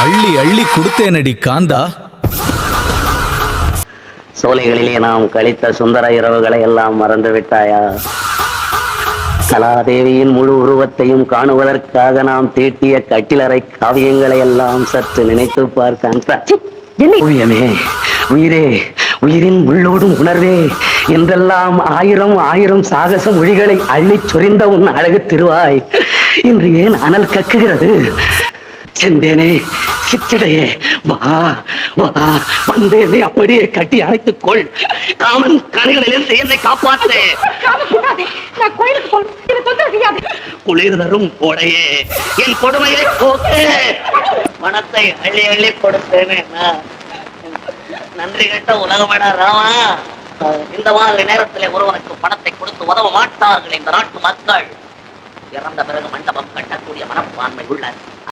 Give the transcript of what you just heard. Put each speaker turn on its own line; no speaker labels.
அள்ளி அள்ளி கொடுத்தேனடி காந்தா.
சோலைகளிலே நாம் கழித்த சுந்தர இரவுகளை எல்லாம் மறந்து விட்டாயா? கலாதேவியின் முழு உருவத்தையும் காணுவதற்காக நாம் தீட்டிய கட்டிலறை காவியங்களை எல்லாம் சற்று நினைத்து பார்க்க. உயமே, உயிரே, உயிரின் உள்ளோடும் உணர்வே என்றெல்லாம் ஆயிரம் ஆயிரம் சாகச மொழிகளை அள்ளிச் சொரிந்த உன் அழகு திருவாய் இன்று ஏன் அனல் கக்குகிறது? செந்தேனே, சித்திடையே, வா வா, வந்தேனே, அப்படியே கட்டி அணைத்துக் கொள். காமன் கணிகளிலிருந்து என்னை காப்பாற்று. குளிர் தரும் கோடையே, என் கொடுமையை போக்கு. பணத்தை அள்ளி அள்ளி கொடுத்தேனே, நன்றி கட்ட உலகமடா ராமா. இந்த மாதிரி நேரத்திலே ஒருவனுக்கு பணத்தை கொடுத்து உதவ மாட்டார்கள் இந்த நாட்டு மக்கள். இறந்த பிறகு மண்டபம் கட்டக்கூடிய மனப்பான்மை உள்ள